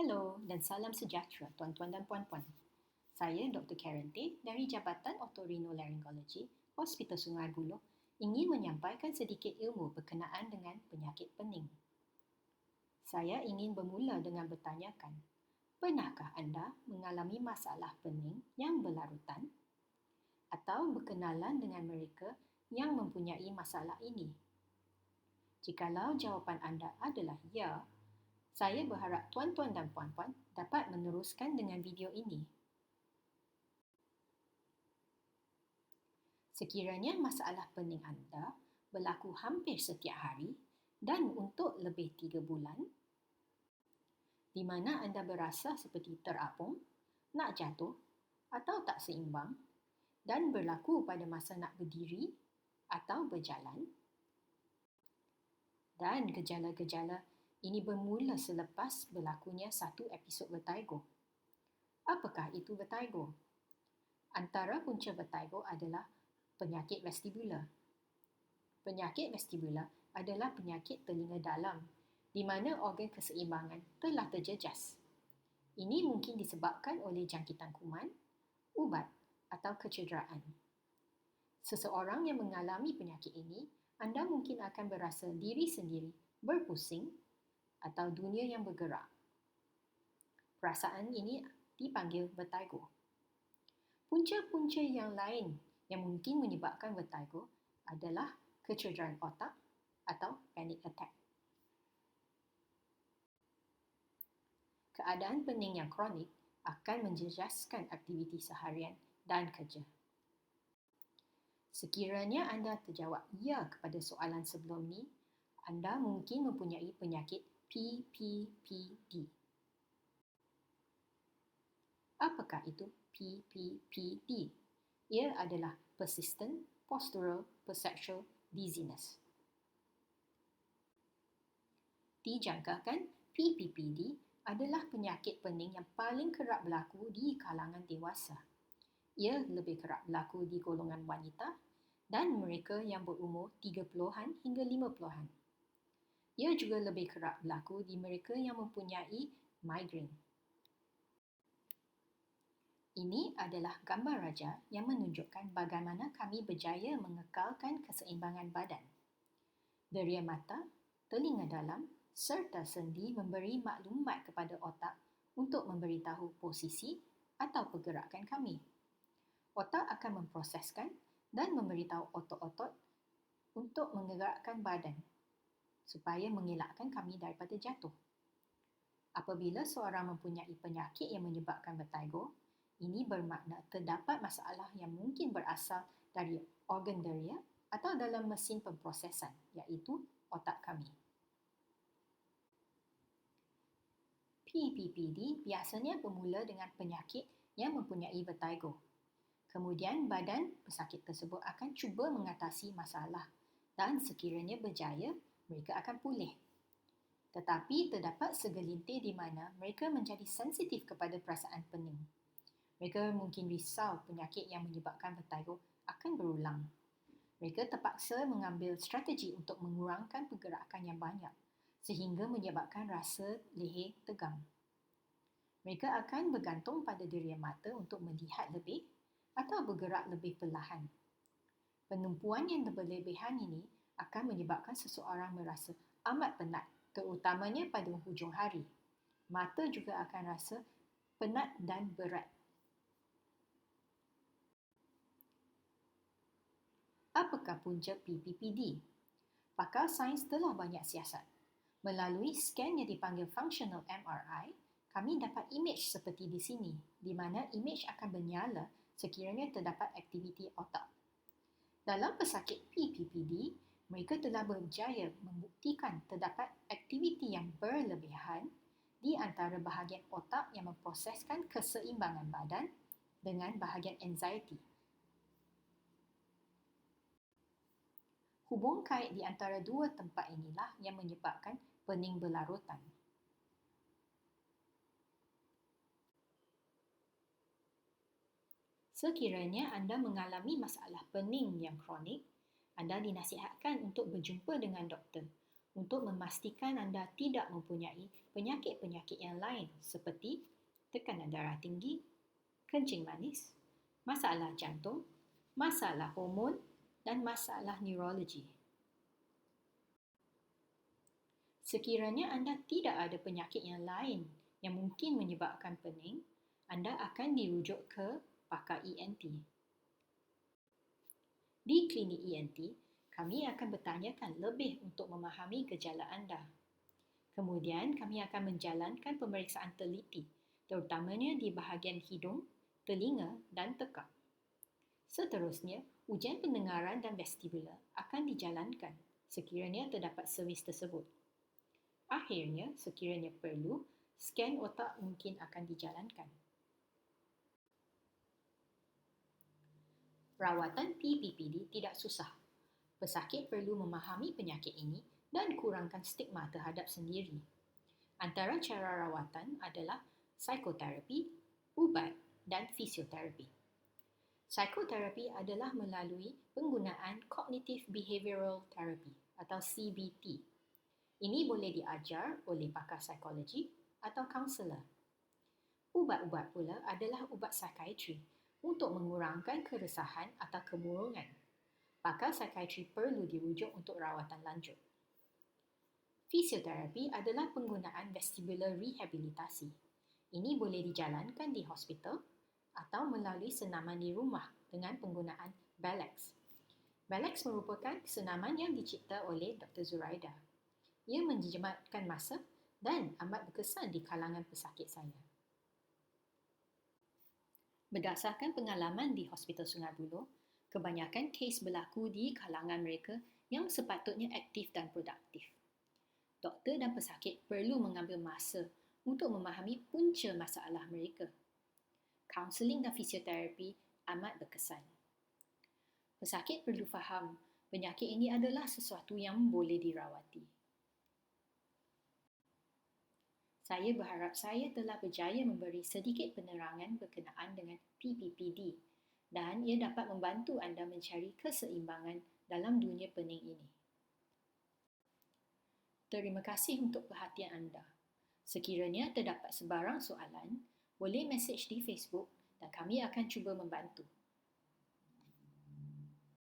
Hello dan salam sejahtera tuan-tuan dan puan-puan. Saya Dr. Karen Tay dari Jabatan Otorinolaryngology, Hospital Sungai Buloh ingin menyampaikan sedikit ilmu berkenaan dengan penyakit pening. Saya ingin bermula dengan bertanyakan, pernahkah anda mengalami masalah pening yang berlarutan? Atau berkenalan dengan mereka yang mempunyai masalah ini? Jikalau jawapan anda adalah ya, saya berharap tuan-tuan dan puan-puan dapat meneruskan dengan video ini. Sekiranya masalah pening anda berlaku hampir setiap hari dan untuk lebih 3 bulan, di mana anda berasa seperti terapung, nak jatuh atau tak seimbang dan berlaku pada masa nak berdiri atau berjalan, dan gejala-gejala ini bermula selepas berlakunya satu episod vertigo. Apakah itu vertigo? Antara punca vertigo adalah penyakit vestibular. Penyakit vestibular adalah penyakit telinga dalam di mana organ keseimbangan telah terjejas. Ini mungkin disebabkan oleh jangkitan kuman, ubat atau kecederaan. Seseorang yang mengalami penyakit ini, anda mungkin akan berasa diri sendiri berpusing atau dunia yang bergerak. Perasaan ini dipanggil vertigo. Punca-punca yang lain yang mungkin menyebabkan vertigo adalah kecederaan otak atau panic attack. Keadaan pening yang kronik akan menjejaskan aktiviti seharian dan kerja. Sekiranya anda terjawab ya kepada soalan sebelum ni, anda mungkin mempunyai penyakit PPPD. Apakah itu PPPD? Ia adalah Persistent Postural Perceptual Dizziness. Dijangkakan PPPD adalah penyakit pening yang paling kerap berlaku di kalangan dewasa. Ia lebih kerap berlaku di golongan wanita dan mereka yang berumur 30-an hingga 50-an. Ia juga lebih kerap berlaku di mereka yang mempunyai migraine. Ini adalah gambar raja yang menunjukkan bagaimana kami berjaya mengekalkan keseimbangan badan. Deria mata, telinga dalam serta sendi memberi maklumat kepada otak untuk memberitahu posisi atau pergerakan kami. Otak akan memproseskan dan memberitahu otot-otot untuk menggerakkan badan supaya mengelakkan kami daripada jatuh. Apabila seorang mempunyai penyakit yang menyebabkan vertigo, ini bermakna terdapat masalah yang mungkin berasal dari organ deria atau dalam mesin pemprosesan, iaitu otak kami. PPPD biasanya bermula dengan penyakit yang mempunyai vertigo. Kemudian badan pesakit tersebut akan cuba mengatasi masalah dan sekiranya berjaya, mereka akan pulih. Tetapi terdapat segelintir di mana mereka menjadi sensitif kepada perasaan pening. Mereka mungkin risau penyakit yang menyebabkan vertigo akan berulang. Mereka terpaksa mengambil strategi untuk mengurangkan pergerakan yang banyak sehingga menyebabkan rasa leher tegang. Mereka akan bergantung pada deria mata untuk melihat lebih atau bergerak lebih perlahan. Penumpuan yang berlebihan ini akan menyebabkan seseorang merasa amat penat, terutamanya pada hujung hari. Mata juga akan rasa penat dan berat. Apakah punca PPPD? Pakar sains telah banyak siasat. Melalui scan yang dipanggil functional MRI, kami dapat imej seperti di sini, di mana imej akan menyala sekiranya terdapat aktiviti otak. Dalam pesakit PPPD, mereka telah berjaya membuktikan terdapat aktiviti yang berlebihan di antara bahagian otak yang memproseskan keseimbangan badan dengan bahagian anxiety. Hubung kait di antara dua tempat inilah yang menyebabkan pening berlarutan. Sekiranya anda mengalami masalah pening yang kronik, anda dinasihatkan untuk berjumpa dengan doktor untuk memastikan anda tidak mempunyai penyakit-penyakit yang lain seperti tekanan darah tinggi, kencing manis, masalah jantung, masalah hormon dan masalah neurologi. Sekiranya anda tidak ada penyakit yang lain yang mungkin menyebabkan pening, anda akan dirujuk ke pakar ENT. Di klinik ENT, kami akan bertanyakan lebih untuk memahami gejala anda. Kemudian, kami akan menjalankan pemeriksaan teliti, terutamanya di bahagian hidung, telinga dan tekak. Seterusnya, ujian pendengaran dan vestibular akan dijalankan sekiranya terdapat servis tersebut. Akhirnya, sekiranya perlu, skan otak mungkin akan dijalankan. Rawatan PPPD tidak susah. Pesakit perlu memahami penyakit ini dan kurangkan stigma terhadap sendiri. Antara cara rawatan adalah psikoterapi, ubat dan fisioterapi. Psikoterapi adalah melalui penggunaan Cognitive Behavioral Therapy atau CBT. Ini boleh diajar oleh pakar psikologi atau kaunselor. Ubat-ubat pula adalah ubat psikiatri untuk mengurangkan keresahan atau kemurungan. Pakar psikiatri perlu dirujuk untuk rawatan lanjut. Fisioterapi adalah penggunaan vestibular rehabilitasi. Ini boleh dijalankan di hospital atau melalui senaman di rumah dengan penggunaan Balex. Balex merupakan senaman yang dicipta oleh Dr. Zuraida. Ia menjimatkan masa dan amat berkesan di kalangan pesakit saya. Berdasarkan pengalaman di Hospital Sungai Buloh, kebanyakan kes berlaku di kalangan mereka yang sepatutnya aktif dan produktif. Doktor dan pesakit perlu mengambil masa untuk memahami punca masalah mereka. Kaunseling dan fisioterapi amat berkesan. Pesakit perlu faham penyakit ini adalah sesuatu yang boleh dirawati. Saya berharap saya telah berjaya memberi sedikit penerangan berkenaan dengan PPPD dan ia dapat membantu anda mencari keseimbangan dalam dunia pening ini. Terima kasih untuk perhatian anda. Sekiranya terdapat sebarang soalan, boleh mesej di Facebook dan kami akan cuba membantu.